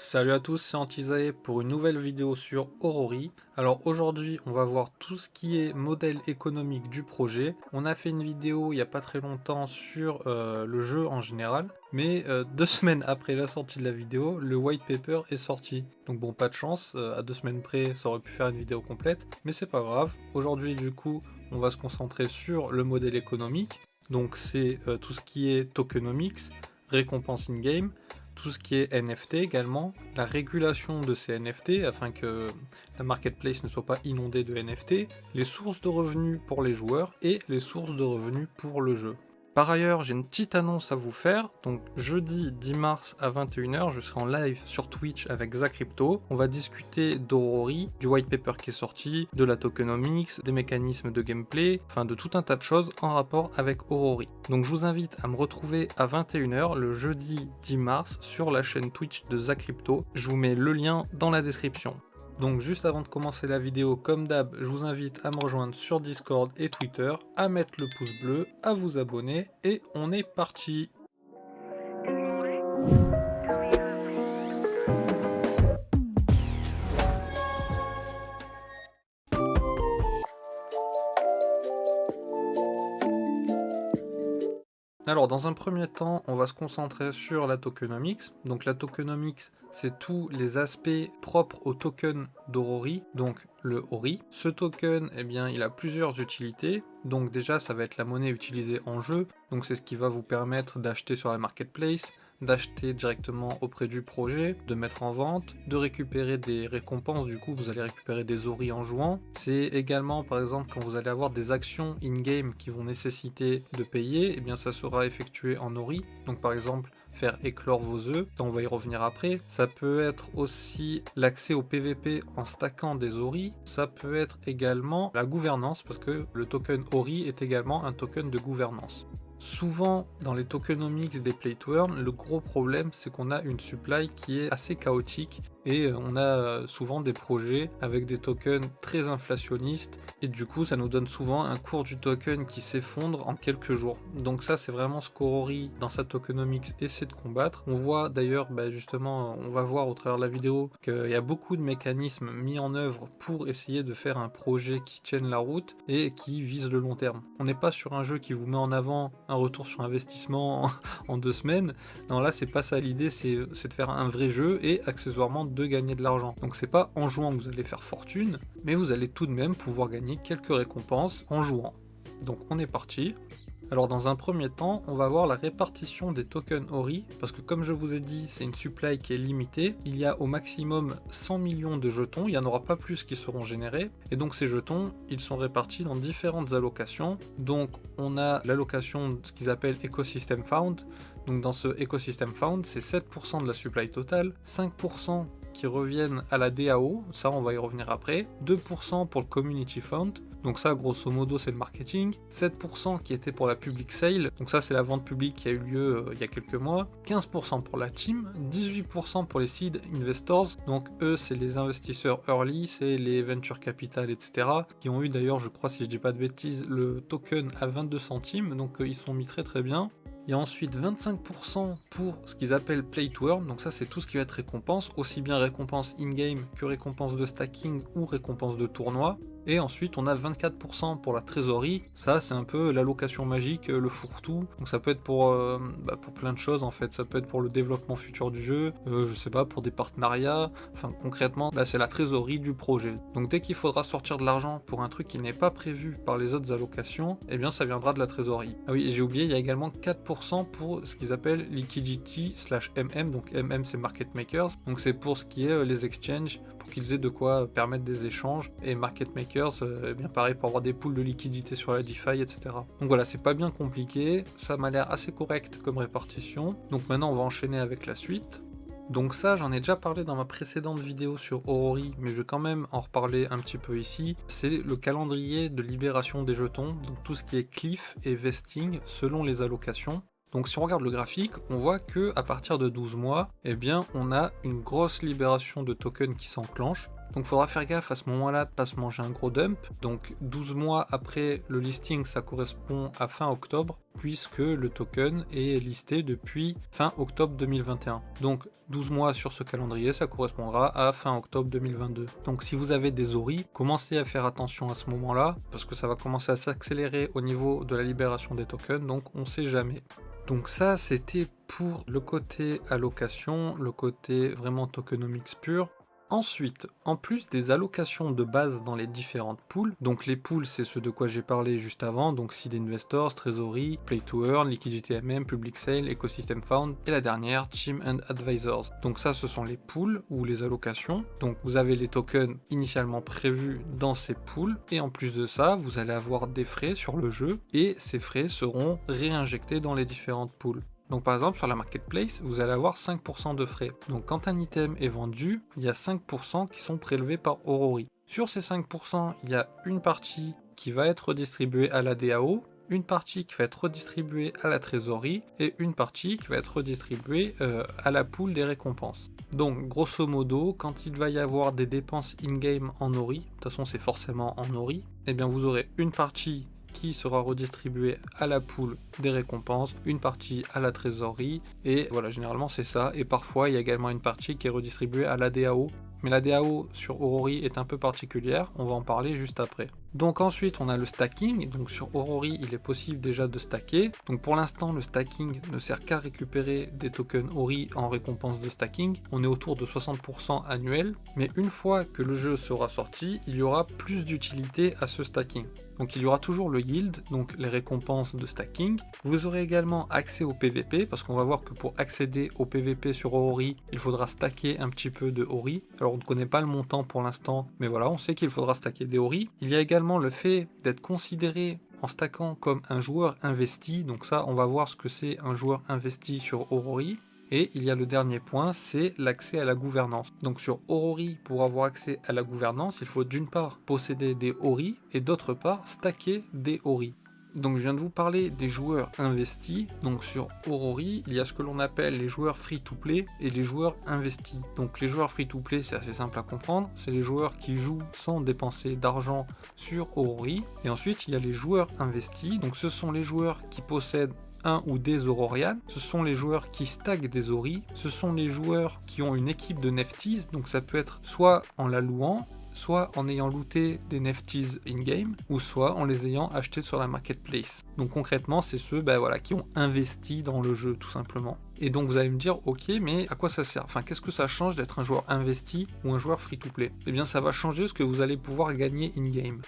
Salut à tous, c'est Antisae pour une nouvelle vidéo sur Aurori. Alors aujourd'hui, on va voir tout ce qui est modèle économique du projet. On a fait une vidéo il n'y a pas très longtemps sur le jeu en général, mais 2 semaines après la sortie de la vidéo, le white paper est sorti. Donc bon, pas de chance, à 2 semaines près, ça aurait pu faire une vidéo complète, mais c'est pas grave. Aujourd'hui, du coup, on va se concentrer sur le modèle économique. Donc c'est tout ce qui est tokenomics, récompense in-game, tout ce qui est NFT également, la régulation de ces NFT afin que la marketplace ne soit pas inondée de NFT, les sources de revenus pour les joueurs et les sources de revenus pour le jeu. Par ailleurs, j'ai une petite annonce à vous faire. Donc jeudi 10 mars à 21h, je serai en live sur Twitch avec Zacrypto. On va discuter d'Aurori, du white paper qui est sorti, de la tokenomics, des mécanismes de gameplay, enfin de tout un tas de choses en rapport avec Aurori. Donc je vous invite à me retrouver à 21h le jeudi 10 mars sur la chaîne Twitch de Zacrypto. Je vous mets le lien dans la description. Donc juste avant de commencer la vidéo, comme d'hab, je vous invite à me rejoindre sur Discord et Twitter, à mettre le pouce bleu, à vous abonner, et on est parti. Alors dans un premier temps, on va se concentrer sur la tokenomics. Donc la tokenomics, c'est tous les aspects propres au token d'Aurori, donc le Ori. Ce token, eh bien, il a plusieurs utilités. Donc déjà, ça va être la monnaie utilisée en jeu. Donc c'est ce qui va vous permettre d'acheter sur la marketplace, d'acheter directement auprès du projet, de mettre en vente, de récupérer des récompenses. Du coup, vous allez récupérer des Ori en jouant. C'est également, par exemple, quand vous allez avoir des actions in-game qui vont nécessiter de payer, eh bien ça sera effectué en Ori. Donc par exemple, faire éclore vos œufs, on va y revenir après. Ça peut être aussi l'accès au PVP en stackant des Ori. Ça peut être également la gouvernance, parce que le token Ori est également un token de gouvernance. Souvent, dans les tokenomics des play to earn, le gros problème, c'est qu'on a une supply qui est assez chaotique et on a souvent des projets avec des tokens très inflationnistes et du coup, ça nous donne souvent un cours du token qui s'effondre en quelques jours. Donc ça, c'est vraiment ce qu'Aurori, dans sa tokenomics, essaie de combattre. On voit d'ailleurs, justement, on va voir au travers de la vidéo qu'il y a beaucoup de mécanismes mis en œuvre pour essayer de faire un projet qui tienne la route et qui vise le long terme. On n'est pas sur un jeu qui vous met en avant un retour sur investissement en 2 semaines. Non, là, c'est pas ça l'idée, c'est de faire un vrai jeu et accessoirement de gagner de l'argent. Donc c'est pas en jouant que vous allez faire fortune, mais vous allez tout de même pouvoir gagner quelques récompenses en jouant. Donc on est parti. Alors dans un premier temps, on va voir la répartition des tokens Ori, parce que comme je vous ai dit, c'est une supply qui est limitée. Il y a au maximum 100 millions de jetons, il n'y en aura pas plus qui seront générés, et donc ces jetons, ils sont répartis dans différentes allocations. Donc on a l'allocation de ce qu'ils appellent Ecosystem Found. Donc dans ce Ecosystem Found, c'est 7% de la supply totale, 5% qui reviennent à la DAO, ça on va y revenir après, 2% pour le Community Fund, donc ça grosso modo c'est le marketing, 7% qui était pour la public sale, donc ça c'est la vente publique qui a eu lieu il y a quelques mois, 15% pour la team, 18% pour les seed investors, donc eux c'est les investisseurs early, c'est les venture capital etc, qui ont eu d'ailleurs je crois si je dis pas de bêtises le token à 22 centimes, donc ils sont mis très très bien. Il y a ensuite 25% pour ce qu'ils appellent Play to Earn, donc ça c'est tout ce qui va être récompense, aussi bien récompense in-game que récompense de stacking ou récompense de tournoi. Et ensuite on a 24% pour la trésorerie, ça c'est un peu l'allocation magique, le fourre-tout, donc ça peut être pour plein de choses en fait, ça peut être pour le développement futur du jeu, je sais pas, pour des partenariats, enfin concrètement c'est la trésorerie du projet. Donc dès qu'il faudra sortir de l'argent pour un truc qui n'est pas prévu par les autres allocations, eh bien ça viendra de la trésorerie. Ah oui, et j'ai oublié, il y a également 4% pour ce qu'ils appellent liquidity/MM, donc MM c'est market makers, donc c'est pour ce qui est les exchanges, pour qu'ils aient de quoi permettre des échanges, et market makers, bien pareil pour avoir des pools de liquidité sur la DeFi, etc. Donc voilà, c'est pas bien compliqué, ça m'a l'air assez correct comme répartition. Donc maintenant on va enchaîner avec la suite. Donc ça j'en ai déjà parlé dans ma précédente vidéo sur Aurori, mais je vais quand même en reparler un petit peu ici. C'est le calendrier de libération des jetons, donc tout ce qui est cliff et vesting selon les allocations. Donc si on regarde le graphique, on voit que à partir de 12 mois, eh bien on a une grosse libération de tokens qui s'enclenche. Donc faudra faire gaffe à ce moment-là de pas se manger un gros dump. Donc 12 mois après le listing, ça correspond à fin octobre, puisque le token est listé depuis fin octobre 2021. Donc 12 mois sur ce calendrier, ça correspondra à fin octobre 2022. Donc si vous avez des ORI, commencez à faire attention à ce moment-là, parce que ça va commencer à s'accélérer au niveau de la libération des tokens, donc on sait jamais. Donc ça, c'était pour le côté allocation, le côté vraiment tokenomics pur. Ensuite, en plus des allocations de base dans les différentes pools, donc les pools c'est ce de quoi j'ai parlé juste avant, donc Seed Investors, Treasury, Play to Earn, Liquidity MM, Public Sale, Ecosystem Found, et la dernière, Team and Advisors. Donc ça ce sont les pools ou les allocations, donc vous avez les tokens initialement prévus dans ces pools, et en plus de ça, vous allez avoir des frais sur le jeu, et ces frais seront réinjectés dans les différentes pools. Donc par exemple sur la marketplace, vous allez avoir 5% de frais. Donc quand un item est vendu, il y a 5% qui sont prélevés par Orori. Sur ces 5%, il y a une partie qui va être redistribuée à la DAO, une partie qui va être redistribuée à la trésorerie et une partie qui va être redistribuée à la pool des récompenses. Donc grosso modo, quand il va y avoir des dépenses in-game en Ori, de toute façon c'est forcément en Ori, et bien vous aurez une partie qui sera redistribuée à la pool des récompenses, une partie à la trésorerie, et voilà, généralement c'est ça, et parfois il y a également une partie qui est redistribuée à la DAO, mais la DAO sur Orori est un peu particulière, on va en parler juste après. Donc ensuite on a le stacking, donc sur Orori il est possible déjà de stacker, donc pour l'instant le stacking ne sert qu'à récupérer des tokens Ori en récompense de stacking, on est autour de 60% annuel, mais une fois que le jeu sera sorti, il y aura plus d'utilité à ce stacking. Donc il y aura toujours le yield, donc les récompenses de stacking. Vous aurez également accès au PVP, parce qu'on va voir que pour accéder au PVP sur Ori, il faudra stacker un petit peu de Ori. Alors on ne connaît pas le montant pour l'instant, mais voilà, on sait qu'il faudra stacker des Ori. Il y a également le fait d'être considéré en stackant comme un joueur investi, donc ça on va voir ce que c'est un joueur investi sur Orori. Et il y a le dernier point, c'est l'accès à la gouvernance. Donc sur Orori, pour avoir accès à la gouvernance, il faut d'une part posséder des Ori et d'autre part stacker des Ori. Donc je viens de vous parler des joueurs investis. Donc sur Orori, il y a ce que l'on appelle les joueurs free-to-play et les joueurs investis. Donc les joueurs free-to-play, c'est assez simple à comprendre, c'est les joueurs qui jouent sans dépenser d'argent sur Orori. Et ensuite, il y a les joueurs investis. Donc ce sont les joueurs qui possèdent un ou des Aurorian, ce sont les joueurs qui stackent des Ori, ce sont les joueurs qui ont une équipe de Nefties, donc ça peut être soit en la louant, soit en ayant looté des Nefties in-game, ou soit en les ayant achetés sur la marketplace. Donc concrètement, c'est ceux qui ont investi dans le jeu, tout simplement. Et donc vous allez me dire, ok, mais à quoi ça sert? Enfin, qu'est-ce que ça change d'être un joueur investi ou un joueur free-to-play? Eh bien, ça va changer ce que vous allez pouvoir gagner in-game.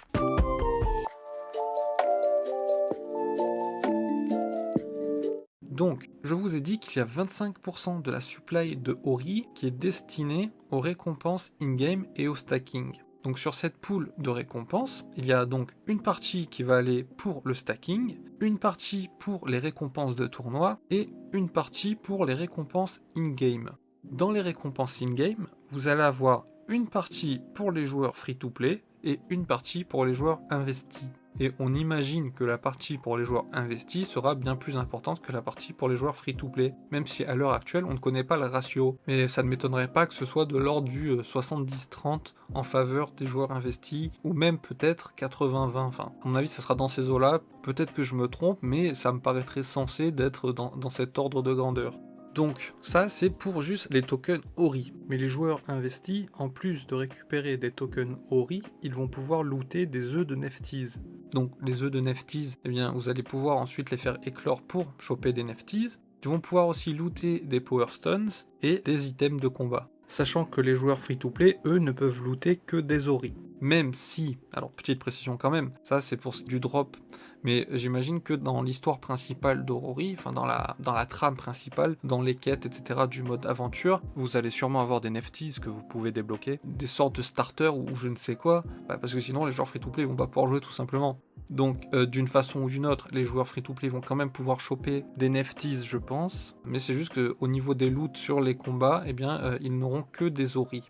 Donc, je vous ai dit qu'il y a 25% de la supply de Ori qui est destinée aux récompenses in-game et au stacking. Donc sur cette pool de récompenses, il y a donc une partie qui va aller pour le stacking, une partie pour les récompenses de tournoi et une partie pour les récompenses in-game. Dans les récompenses in-game, vous allez avoir une partie pour les joueurs free-to-play et une partie pour les joueurs investis. Et on imagine que la partie pour les joueurs investis sera bien plus importante que la partie pour les joueurs free-to-play, même si à l'heure actuelle on ne connaît pas le ratio. Mais ça ne m'étonnerait pas que ce soit de l'ordre du 70-30 en faveur des joueurs investis, ou même peut-être 80-20, enfin à mon avis ça sera dans ces eaux-là, peut-être que je me trompe, mais ça me paraîtrait censé d'être dans cet ordre de grandeur. Donc ça c'est pour juste les tokens Ori, mais les joueurs investis, en plus de récupérer des tokens Ori, ils vont pouvoir looter des œufs de Nefties. Donc les œufs de Nefties, eh bien vous allez pouvoir ensuite les faire éclore pour choper des Nefties. Ils vont pouvoir aussi looter des Power Stones et des items de combat. Sachant que les joueurs free-to-play, eux, ne peuvent looter que des Ori. Même si, alors petite précision quand même, ça c'est pour du drop, mais j'imagine que dans l'histoire principale d'Orori, enfin dans la trame principale, dans les quêtes, etc. du mode aventure, vous allez sûrement avoir des Nefties que vous pouvez débloquer, des sortes de starters ou je ne sais quoi, parce que sinon les joueurs free-to-play vont pas pouvoir jouer tout simplement. Donc d'une façon ou d'une autre, les joueurs free-to-play vont quand même pouvoir choper des Nefties, je pense, mais c'est juste qu'au niveau des loots sur les combats, eh bien ils n'auront que des Ori.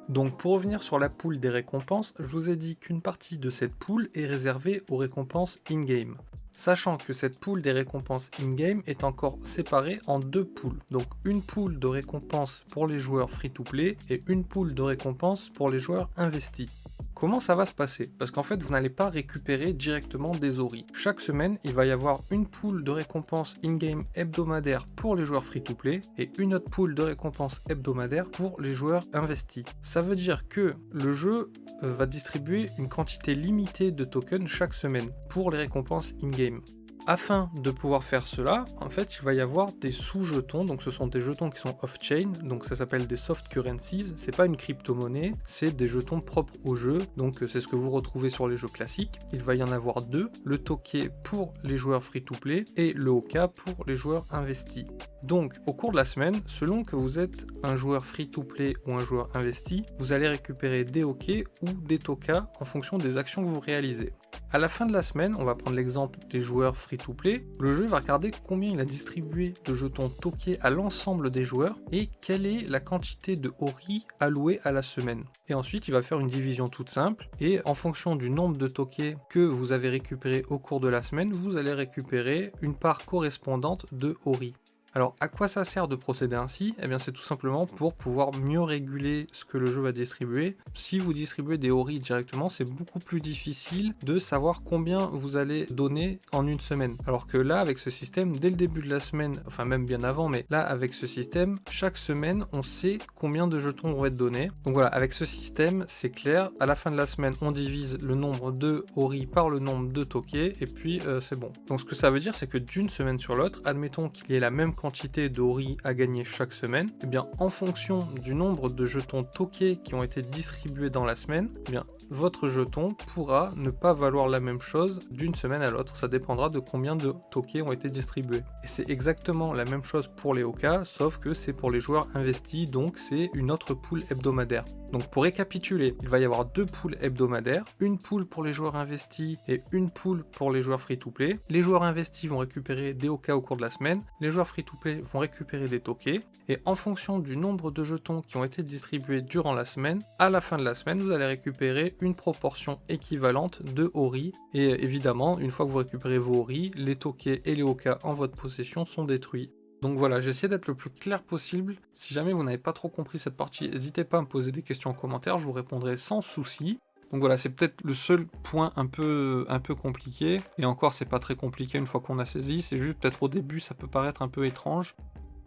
Donc pour revenir sur la pool des récompenses, je vous ai dit qu'une partie de cette pool est réservée aux récompenses in-game. Sachant que cette pool des récompenses in-game est encore séparée en 2 pools. Donc une pool de récompenses pour les joueurs free-to-play et une pool de récompenses pour les joueurs investis. Comment ça va se passer? Parce qu'en fait, vous n'allez pas récupérer directement des ORI. Chaque semaine, il va y avoir une pool de récompenses in-game hebdomadaires pour les joueurs free-to-play et une autre pool de récompenses hebdomadaires pour les joueurs investis. Ça veut dire que le jeu va distribuer une quantité limitée de tokens chaque semaine pour les récompenses in-game. Afin de pouvoir faire cela, en fait, il va y avoir des sous-jetons, donc ce sont des jetons qui sont off-chain, donc ça s'appelle des soft currencies, c'est pas une crypto-monnaie, c'est des jetons propres au jeu, donc c'est ce que vous retrouvez sur les jeux classiques. Il va y en avoir 2, le Toké pour les joueurs free-to-play et le Oka pour les joueurs investis. Donc, au cours de la semaine, selon que vous êtes un joueur free-to-play ou un joueur investi, vous allez récupérer des OK ou des Toka en fonction des actions que vous réalisez. À la fin de la semaine, on va prendre l'exemple des joueurs free-to-play, le jeu va regarder combien il a distribué de jetons Toké à l'ensemble des joueurs et quelle est la quantité de Ori allouée à la semaine. Et ensuite, il va faire une division toute simple et en fonction du nombre de Toké que vous avez récupéré au cours de la semaine, vous allez récupérer une part correspondante de Ori. Alors, à quoi ça sert de procéder ainsi? Eh bien, c'est tout simplement pour pouvoir mieux réguler ce que le jeu va distribuer. Si vous distribuez des Ori directement, c'est beaucoup plus difficile de savoir combien vous allez donner en une semaine. Alors que là, avec ce système, dès le début de la semaine, enfin même bien avant, mais là, avec ce système, chaque semaine, on sait combien de jetons vont être donnés. Donc voilà, avec ce système, c'est clair. À la fin de la semaine, on divise le nombre de Ori par le nombre de Toké, et puis c'est bon. Donc ce que ça veut dire, c'est que d'une semaine sur l'autre, admettons qu'il y ait la même quantité d'Ori à gagner chaque semaine, et bien en fonction du nombre de jetons Toké qui ont été distribués dans la semaine, et bien votre jeton pourra ne pas valoir la même chose d'une semaine à l'autre. Ça dépendra de combien de Toké ont été distribués. Et c'est exactement la même chose pour les Oka, sauf que c'est pour les joueurs investis, donc c'est une autre pool hebdomadaire. Donc pour récapituler, il va y avoir 2 pools hebdomadaires, une pool pour les joueurs investis et une pool pour les joueurs free-to-play. Les joueurs investis vont récupérer des Oka au cours de la semaine, les joueurs free-to-play vont récupérer des Toké, et en fonction du nombre de jetons qui ont été distribués durant la semaine, à la fin de la semaine, vous allez récupérer une proportion équivalente de Ori, et évidemment, une fois que vous récupérez vos Ori, les Toké et les Oka en votre possession sont détruits. Donc voilà, j'ai essayé d'être le plus clair possible. Si jamais vous n'avez pas trop compris cette partie, n'hésitez pas à me poser des questions en commentaire, je vous répondrai sans souci. Donc voilà, c'est peut-être le seul point un peu compliqué, et encore c'est pas très compliqué une fois qu'on a saisi, c'est juste peut-être au début ça peut paraître un peu étrange.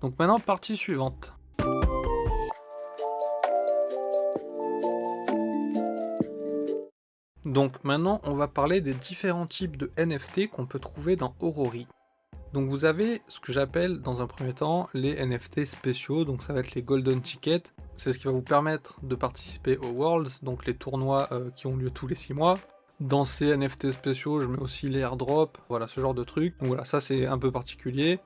Donc maintenant, partie suivante. Donc maintenant, on va parler des différents types de NFT qu'on peut trouver dans Orori. Donc vous avez ce que j'appelle dans un premier temps les NFT spéciaux, donc ça va être les Golden Tickets. C'est ce qui va vous permettre de participer aux Worlds, donc les tournois qui ont lieu tous les 6 mois. Dans ces NFT spéciaux, je mets aussi les airdrops, voilà ce genre de trucs. Donc voilà, ça c'est un peu particulier.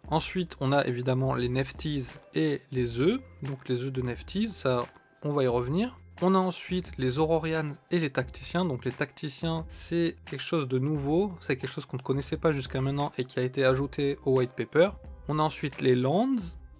Ensuite, on a évidemment les Nefties et les œufs, donc les œufs de Nefties, ça on va y revenir. On a ensuite les Aurorians et les Tacticiens. Donc les Tacticiens, c'est quelque chose de nouveau, c'est quelque chose qu'on ne connaissait pas jusqu'à maintenant et qui a été ajouté au white paper. On a ensuite les Lands,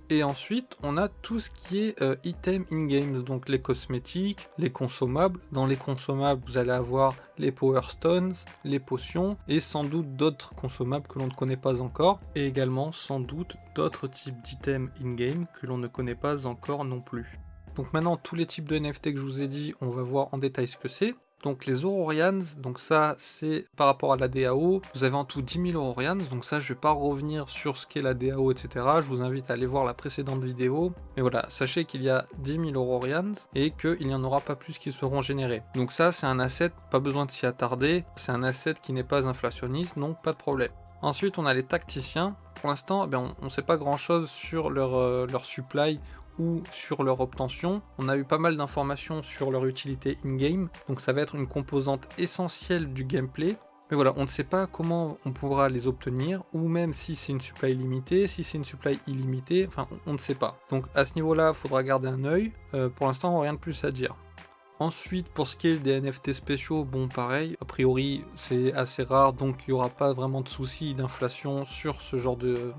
et ensuite on a tout ce qui est item in-game, donc les cosmétiques, les consommables. Dans les consommables, vous allez avoir les Power Stones, les potions, et sans doute d'autres consommables que l'on ne connaît pas encore, et également sans doute d'autres types d'items in-game que l'on ne connaît pas encore non plus. Donc maintenant, tous les types de NFT que je vous ai dit, on va voir en détail ce que c'est. Donc les Aurorians, donc ça c'est par rapport à la DAO, vous avez en tout 10 000 Aurorians, donc ça je vais pas revenir sur ce qu'est la DAO, etc. Je vous invite à aller voir la précédente vidéo. Mais voilà, sachez qu'il y a 10 000 Aurorians et qu'il n'y en aura pas plus qui seront générés. Donc ça c'est un asset, pas besoin de s'y attarder, c'est un asset qui n'est pas inflationniste, donc pas de problème. Ensuite on a les Tacticiens. Pour l'instant, on ne sait pas grand chose sur leur supply ou sur leur obtention. On a eu pas mal d'informations sur leur utilité in-game, donc ça va être une composante essentielle du gameplay. Mais voilà, on ne sait pas comment on pourra les obtenir, ou même si c'est une supply limitée, si c'est une supply illimitée, enfin on ne sait pas. Donc à ce niveau-là, il faudra garder un œil. Pour l'instant, rien de plus à dire. Ensuite, pour ce qui est des NFT spéciaux, bon pareil, a priori c'est assez rare, donc il n'y aura pas vraiment de soucis d'inflation sur ce genre de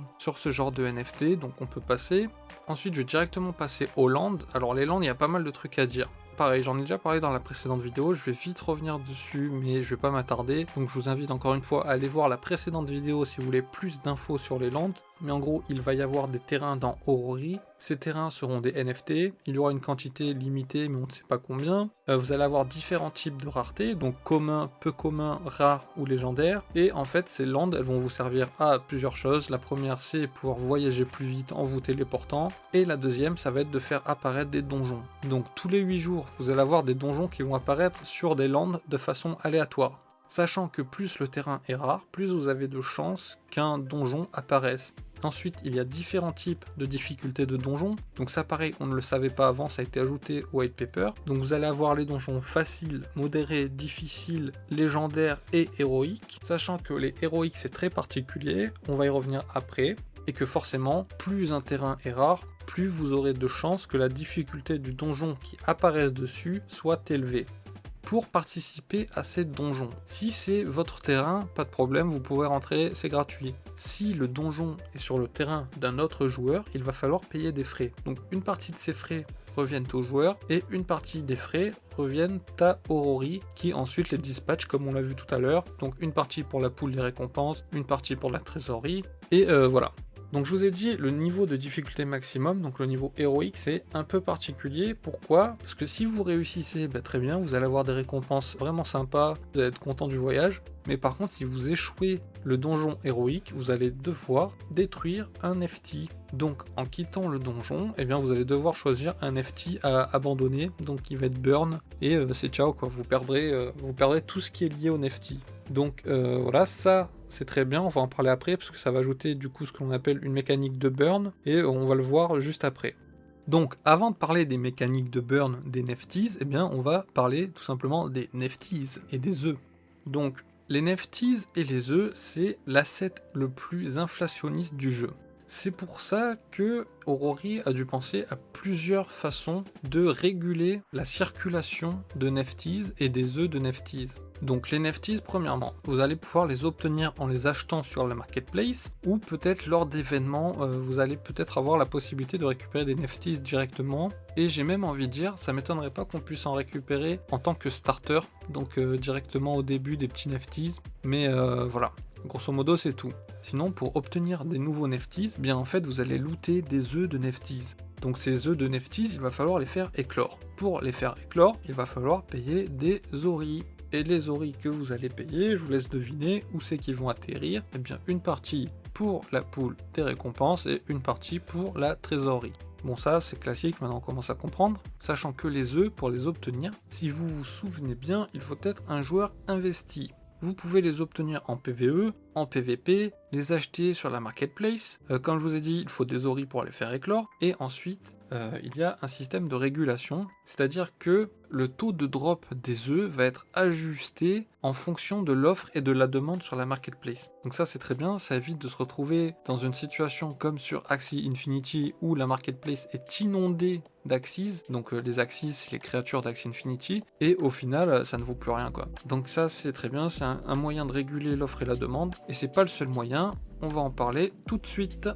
NFT, donc on peut passer. Ensuite, je vais directement passer aux lands. Alors les lands, il y a pas mal de trucs à dire. pareil, j'en ai déjà parlé dans la précédente vidéo, je vais vite revenir dessus, mais je vais pas m'attarder. Donc je vous invite encore une fois à aller voir la précédente vidéo si vous voulez plus d'infos sur les landes. Mais en gros, il va y avoir des terrains dans Orori. Ces terrains seront des NFT. Il y aura une quantité limitée, mais on ne sait pas combien. Vous allez avoir différents types de rareté, donc commun, peu commun, rare ou légendaire. Et en fait, ces landes, elles vont vous servir à plusieurs choses. La première, c'est pouvoir voyager plus vite en vous téléportant. Et la deuxième, ça va être de faire apparaître des donjons. Donc tous les 8 jours, vous allez avoir des donjons qui vont apparaître sur des landes de façon aléatoire. Sachant que plus le terrain est rare, plus vous avez de chances qu'un donjon apparaisse. Ensuite, il y a différents types de difficultés de donjons. Donc ça pareil, on ne le savait pas avant, ça a été ajouté au white paper. Donc vous allez avoir les donjons faciles, modérés, difficiles, légendaires et héroïques. Sachant que les héroïques c'est très particulier, on va y revenir après. Et que forcément, plus un terrain est rare, plus vous aurez de chances que la difficulté du donjon qui apparaisse dessus soit élevée. Pour participer à ces donjons, si c'est votre terrain, pas de problème, vous pouvez rentrer, c'est gratuit. Si le donjon est sur le terrain d'un autre joueur, il va falloir payer des frais. Donc une partie de ces frais reviennent aux joueurs et une partie des frais reviennent à Orori qui ensuite les dispatche comme on l'a vu tout à l'heure. Donc une partie pour la pool des récompenses, une partie pour la trésorerie et voilà. Donc je vous ai dit le niveau de difficulté maximum, donc le niveau héroïque, c'est un peu particulier. Pourquoi? Parce que si vous réussissez, très bien, vous allez avoir des récompenses vraiment sympas, vous allez être content du voyage. Mais par contre, si vous échouez le donjon héroïque, vous allez devoir détruire un FT. Donc en quittant le donjon, vous allez devoir choisir un FT à abandonner, donc il va être burn, et c'est ciao quoi, vous perdrez tout ce qui est lié au NFT. Donc voilà, ça c'est très bien, on va en parler après parce que ça va ajouter du coup ce que l'on appelle une mécanique de burn et on va le voir juste après. Donc avant de parler des mécaniques de burn des NFTs, on va parler tout simplement des NFTs et des œufs. Donc les NFTs et les œufs, c'est l'asset le plus inflationniste du jeu. C'est pour ça que Orori a dû penser à plusieurs façons de réguler la circulation de NFTs et des œufs de NFTs. Donc les NFTs, premièrement, vous allez pouvoir les obtenir en les achetant sur la marketplace ou peut-être lors d'événements, vous allez peut-être avoir la possibilité de récupérer des NFTs directement. Et j'ai même envie de dire, ça m'étonnerait pas qu'on puisse en récupérer en tant que starter, donc directement au début des petits NFTs. Mais voilà, grosso modo c'est tout. Sinon, pour obtenir des nouveaux NFTs, en fait vous allez looter des œufs de NFTs. Donc ces œufs de NFTs, il va falloir les faire éclore. Pour les faire éclore, il va falloir payer des oris. Et les oris que vous allez payer, je vous laisse deviner où c'est qu'ils vont atterrir. Une partie pour la pool des récompenses et une partie pour la trésorerie. Bon ça c'est classique, maintenant on commence à comprendre. Sachant que les œufs, pour les obtenir, si vous vous souvenez bien, il faut être un joueur investi. Vous pouvez les obtenir en PvE, en PvP, les acheter sur la marketplace. Comme je vous ai dit, il faut des oris pour les faire éclore. Et ensuite, il y a un système de régulation, c'est-à-dire que le taux de drop des œufs va être ajusté en fonction de l'offre et de la demande sur la marketplace. Donc ça c'est très bien, ça évite de se retrouver dans une situation comme sur Axie Infinity où la marketplace est inondée d'Axies, donc les Axies c'est les créatures d'Axie Infinity, et au final ça ne vaut plus rien quoi. Donc ça c'est très bien, c'est un moyen de réguler l'offre et la demande, et c'est pas le seul moyen, on va en parler tout de suite.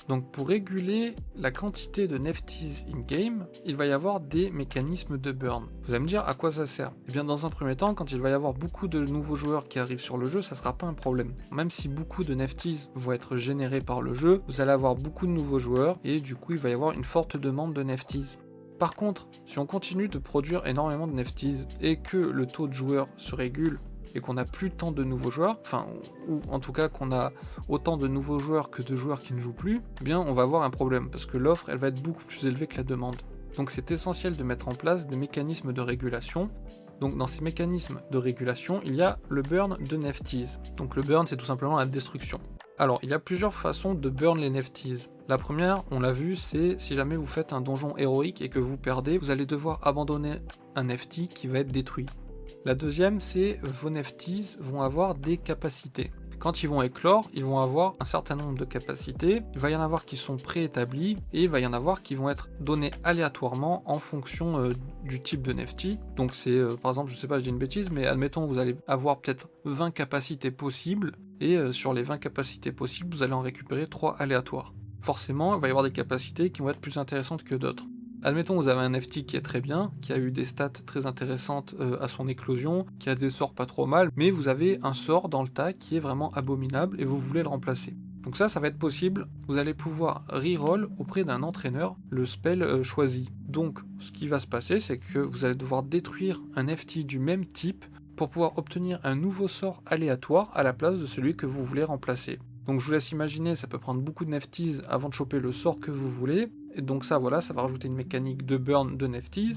Donc pour réguler la quantité de NFTs in-game, il va y avoir des mécanismes de burn. Vous allez me dire à quoi ça sert? Dans un premier temps, quand il va y avoir beaucoup de nouveaux joueurs qui arrivent sur le jeu, ça sera pas un problème. Même si beaucoup de NFTs vont être générés par le jeu, vous allez avoir beaucoup de nouveaux joueurs et du coup il va y avoir une forte demande de NFTs. Par contre, si on continue de produire énormément de NFTs et que le taux de joueurs se régule et qu'on n'a plus tant de nouveaux joueurs, ou en tout cas qu'on a autant de nouveaux joueurs que de joueurs qui ne jouent plus, on va avoir un problème, parce que l'offre, elle va être beaucoup plus élevée que la demande. Donc c'est essentiel de mettre en place des mécanismes de régulation. Donc dans ces mécanismes de régulation, il y a le burn de NFTs. Donc le burn, c'est tout simplement la destruction. Alors, il y a plusieurs façons de burn les NFTs. La première, on l'a vu, c'est si jamais vous faites un donjon héroïque et que vous perdez, vous allez devoir abandonner un NFT qui va être détruit. La deuxième, c'est vos NFTs vont avoir des capacités. Quand ils vont éclore, ils vont avoir un certain nombre de capacités. Il va y en avoir qui sont préétablies et il va y en avoir qui vont être données aléatoirement en fonction du type de NFT. Donc c'est, par exemple, je sais pas, je dis une bêtise, mais admettons vous allez avoir peut-être 20 capacités possibles et sur les 20 capacités possibles, vous allez en récupérer 3 aléatoires. forcément il va y avoir des capacités qui vont être plus intéressantes que d'autres. Admettons vous avez un NFT qui est très bien, qui a eu des stats très intéressantes à son éclosion, qui a des sorts pas trop mal, mais vous avez un sort dans le tas qui est vraiment abominable et vous voulez le remplacer. Donc ça va être possible, vous allez pouvoir reroll auprès d'un entraîneur le spell choisi. Donc ce qui va se passer, c'est que vous allez devoir détruire un NFT du même type pour pouvoir obtenir un nouveau sort aléatoire à la place de celui que vous voulez remplacer. Donc je vous laisse imaginer, ça peut prendre beaucoup de nefties avant de choper le sort que vous voulez, et donc ça voilà, ça va rajouter une mécanique de burn de nefties.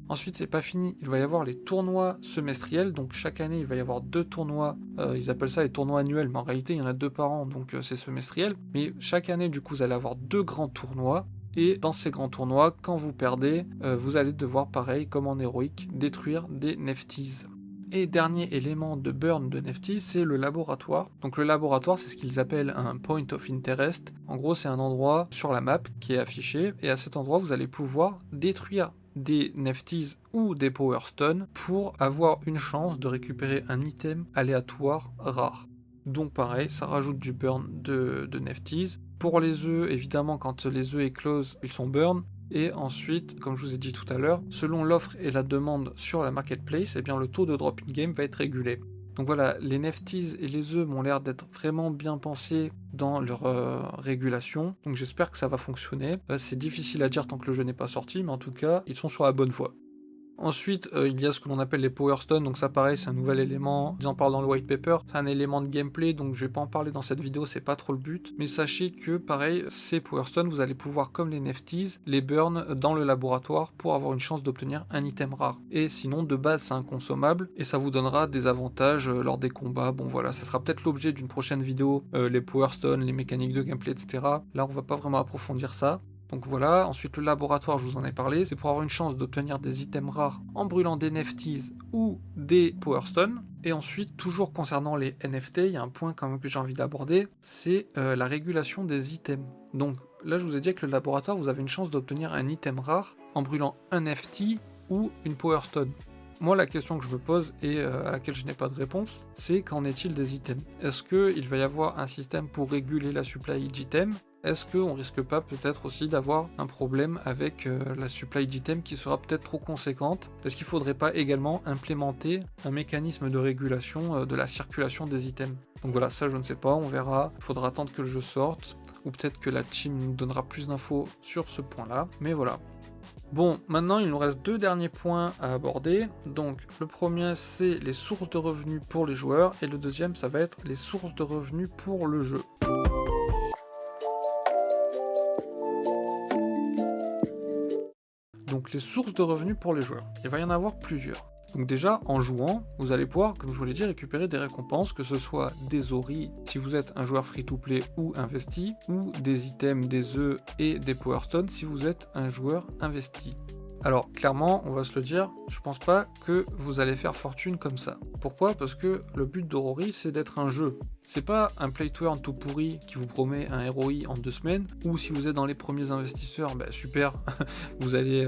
Ensuite c'est pas fini, il va y avoir les tournois semestriels, donc chaque année il va y avoir 2 tournois, ils appellent ça les tournois annuels, mais en réalité il y en a 2 par an, donc c'est semestriel. Mais chaque année du coup vous allez avoir 2 grands tournois, et dans ces grands tournois, quand vous perdez, vous allez devoir pareil comme en héroïque, détruire des nefties. Et dernier élément de burn de nefties, c'est le laboratoire. Donc le laboratoire, c'est ce qu'ils appellent un point of interest. En gros, c'est un endroit sur la map qui est affiché, et à cet endroit, vous allez pouvoir détruire des nefties ou des power stones pour avoir une chance de récupérer un item aléatoire rare. Donc pareil, ça rajoute du burn de nefties. Pour les œufs, évidemment, quand les œufs éclosent, ils sont burn. Et ensuite, comme je vous ai dit tout à l'heure, selon l'offre et la demande sur la marketplace, eh bien le taux de drop in game va être régulé. Donc voilà, les nefties et les œufs m'ont l'air d'être vraiment bien pensés dans leur régulation, donc j'espère que ça va fonctionner. C'est difficile à dire tant que le jeu n'est pas sorti, mais en tout cas, ils sont sur la bonne voie. Ensuite, il y a ce que l'on appelle les Power Stones, donc ça pareil, c'est un nouvel élément, ils en parlent dans le white paper, c'est un élément de gameplay, donc je vais pas en parler dans cette vidéo, c'est pas trop le but, mais sachez que pareil, ces Power Stones, vous allez pouvoir, comme les nefties, les burn dans le laboratoire pour avoir une chance d'obtenir un item rare. Et sinon, de base, c'est inconsommable, et ça vous donnera des avantages lors des combats, bon voilà, ça sera peut-être l'objet d'une prochaine vidéo, les Power Stones, les mécaniques de gameplay, etc. Là, on va pas vraiment approfondir ça. Donc voilà, ensuite le laboratoire, je vous en ai parlé, c'est pour avoir une chance d'obtenir des items rares en brûlant des nefties ou des power stones. Et ensuite, toujours concernant les NFT, il y a un point quand même que j'ai envie d'aborder, c'est la régulation des items. Donc là, je vous ai dit que le laboratoire, vous avez une chance d'obtenir un item rare en brûlant un NFT ou une power stone. Moi, la question que je me pose et à laquelle je n'ai pas de réponse, c'est qu'en est-il des items? Est-ce qu'il va y avoir un système pour réguler la supply d'items? Est-ce qu'on risque pas peut-être aussi d'avoir un problème avec la supply d'items qui sera peut-être trop conséquente? Est-ce qu'il faudrait pas également implémenter un mécanisme de régulation de la circulation des items? Donc voilà, ça je ne sais pas, on verra. Il faudra attendre que le jeu sorte, ou peut-être que la team nous donnera plus d'infos sur ce point-là, mais voilà. Bon, maintenant il nous reste 2 derniers points à aborder. Donc le premier c'est les sources de revenus pour les joueurs, et le deuxième ça va être les sources de revenus pour le jeu. Donc les sources de revenus pour les joueurs, il va y en avoir plusieurs. Donc déjà, en jouant, vous allez pouvoir, comme je vous l'ai dit, récupérer des récompenses, que ce soit des oris si vous êtes un joueur free-to-play ou investi, ou des items, des œufs et des power stones si vous êtes un joueur investi. Alors clairement, on va se le dire, je pense pas que vous allez faire fortune comme ça. Pourquoi? Parce que le but d'Orori, c'est d'être un jeu. C'est pas un play to earn tout pourri qui vous promet un ROI en 2 semaines, ou si vous êtes dans les premiers investisseurs, bah super, vous allez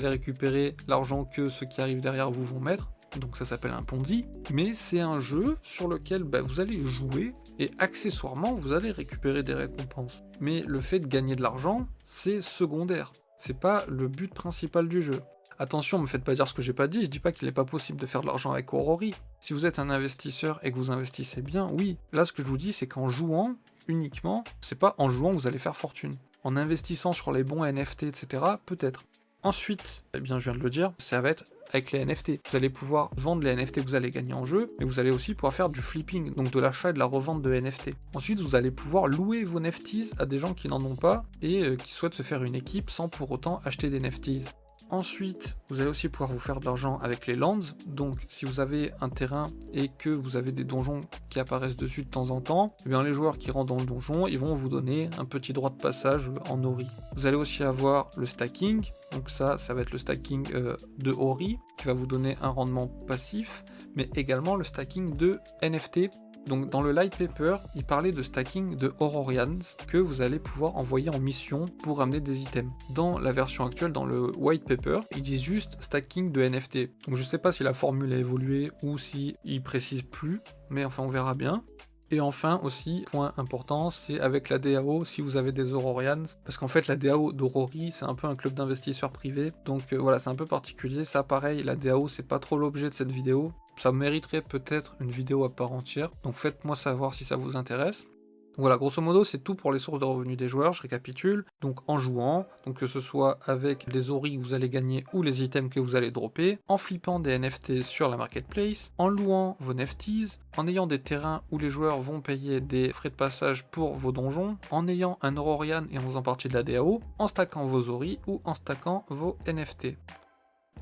récupérer l'argent que ceux qui arrivent derrière vous vont mettre. Donc ça s'appelle un Ponzi, mais c'est un jeu sur lequel vous allez jouer et accessoirement vous allez récupérer des récompenses. Mais le fait de gagner de l'argent, c'est secondaire. C'est pas le but principal du jeu. Attention, me faites pas dire ce que j'ai pas dit, je dis pas qu'il n'est pas possible de faire de l'argent avec Orori. Si vous êtes un investisseur et que vous investissez bien, oui. Là, ce que je vous dis, c'est qu'en jouant uniquement, c'est pas en jouant que vous allez faire fortune. En investissant sur les bons NFT, etc., peut-être. Ensuite, eh bien, je viens de le dire, ça va être avec les NFT. Vous allez pouvoir vendre les NFT que vous allez gagner en jeu, mais vous allez aussi pouvoir faire du flipping, donc de l'achat et de la revente de NFT. Ensuite, vous allez pouvoir louer vos NFTs à des gens qui n'en ont pas et qui souhaitent se faire une équipe sans pour autant acheter des NFTs. Ensuite, vous allez aussi pouvoir vous faire de l'argent avec les lands, donc si vous avez un terrain et que vous avez des donjons qui apparaissent dessus de temps en temps, eh bien les joueurs qui rentrent dans le donjon, ils vont vous donner un petit droit de passage en Ori. Vous allez aussi avoir le stacking, donc ça va être le stacking de Ori, qui va vous donner un rendement passif, mais également le stacking de NFT. Donc dans le light paper, il parlait de stacking de Aurorians que vous allez pouvoir envoyer en mission pour amener des items. Dans la version actuelle, dans le white paper, ils disent juste stacking de NFT. Donc je sais pas si la formule a évolué ou si ils précisent plus, mais enfin on verra bien. Et enfin aussi, point important, c'est avec la DAO si vous avez des Aurorians, parce qu'en fait la DAO d'Aurori c'est un peu un club d'investisseurs privés, donc voilà c'est un peu particulier, ça pareil, la DAO c'est pas trop l'objet de cette vidéo, ça mériterait peut-être une vidéo à part entière, donc faites-moi savoir si ça vous intéresse. Voilà, grosso modo, c'est tout pour les sources de revenus des joueurs, je récapitule. Donc en jouant, donc que ce soit avec les oris que vous allez gagner ou les items que vous allez dropper, en flippant des NFT sur la marketplace, en louant vos NFTs, en ayant des terrains où les joueurs vont payer des frais de passage pour vos donjons, en ayant un Aurorian et en faisant partie de la DAO, en stackant vos oris ou en stackant vos NFT.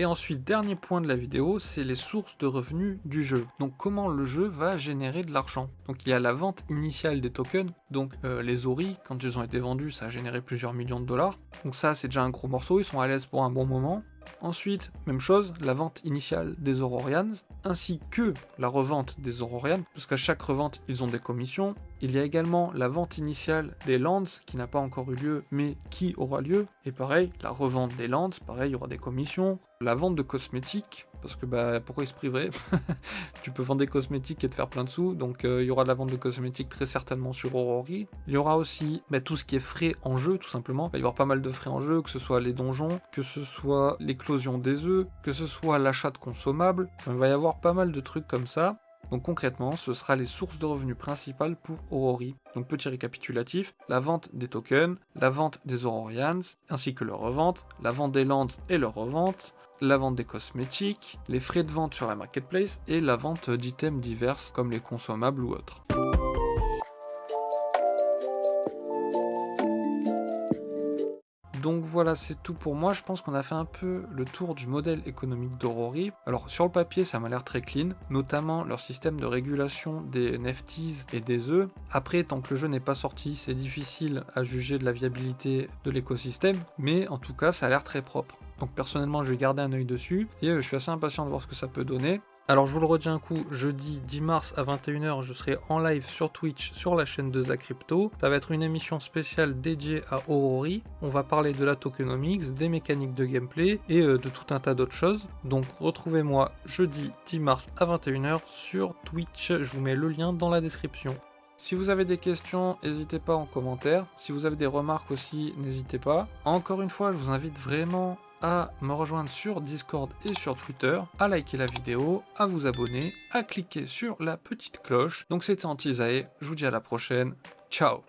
Et ensuite, dernier point de la vidéo, c'est les sources de revenus du jeu. Donc comment le jeu va générer de l'argent. Donc il y a la vente initiale des tokens, donc les Ori, quand ils ont été vendus, ça a généré plusieurs millions de dollars. Donc ça c'est déjà un gros morceau, ils sont à l'aise pour un bon moment. Ensuite, même chose, la vente initiale des Aurorians, ainsi que la revente des Aurorians, parce qu'à chaque revente, ils ont des commissions. Il y a également la vente initiale des lands, qui n'a pas encore eu lieu, mais qui aura lieu. Et pareil, la revente des lands, pareil, il y aura des commissions. La vente de cosmétiques, parce que bah pourquoi ils se priveraient? Tu peux vendre des cosmétiques et te faire plein de sous, donc il y aura de la vente de cosmétiques très certainement sur Aurori. Il y aura aussi tout ce qui est frais en jeu, tout simplement. Il va y avoir pas mal de frais en jeu, que ce soit les donjons, que ce soit l'éclosion des œufs, que ce soit l'achat de consommables. Enfin, il va y avoir pas mal de trucs comme ça. Donc concrètement, ce sera les sources de revenus principales pour Aurori. Donc petit récapitulatif, la vente des tokens, la vente des Aurorians, ainsi que leur revente, la vente des lands et leur revente, la vente des cosmétiques, les frais de vente sur la marketplace et la vente d'items divers comme les consommables ou autres. Donc voilà, c'est tout pour moi. Je pense qu'on a fait un peu le tour du modèle économique d'Aurori. Alors sur le papier, ça m'a l'air très clean, notamment leur système de régulation des NFTs et des œufs. Après, tant que le jeu n'est pas sorti, c'est difficile à juger de la viabilité de l'écosystème, mais en tout cas, ça a l'air très propre. Donc personnellement, je vais garder un œil dessus et je suis assez impatient de voir ce que ça peut donner. Alors je vous le redis un coup, jeudi 10 mars à 21h, je serai en live sur Twitch sur la chaîne de Zacrypto. Ça va être une émission spéciale dédiée à Aurori. On va parler de la tokenomics, des mécaniques de gameplay et de tout un tas d'autres choses. Donc retrouvez-moi jeudi 10 mars à 21h sur Twitch, je vous mets le lien dans la description. Si vous avez des questions, n'hésitez pas en commentaire. Si vous avez des remarques aussi, n'hésitez pas. Encore une fois, je vous invite vraiment à me rejoindre sur Discord et sur Twitter, à liker la vidéo, à vous abonner, à cliquer sur la petite cloche. Donc c'était Antisae, je vous dis à la prochaine, ciao.